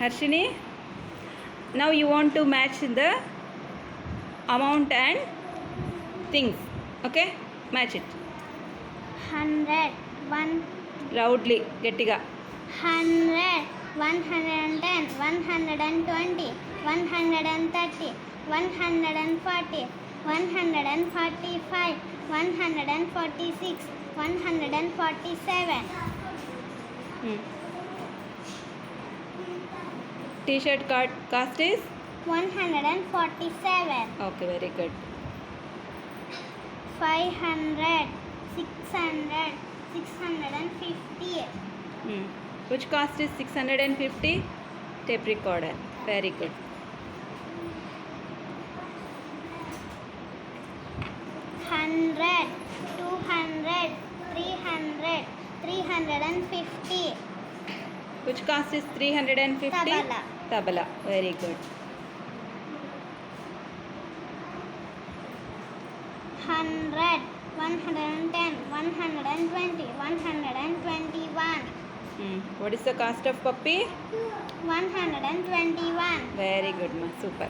Harshini, now you want to match the amount and things. Okay, match it 100, 1, loudly, gettiga. 100, 110, 120, 130, 140, 145, 146, 147. T-shirt cost is 147. okay, very good. 500, 600, 650. Which cost is 650? Tape recorder, very good. 100, 200, 300, 350. Which cost is 350? Tabala. Tabala, very good. 100, 110, 120, 121. What is the cost of puppy? 121. Very good, ma. Super.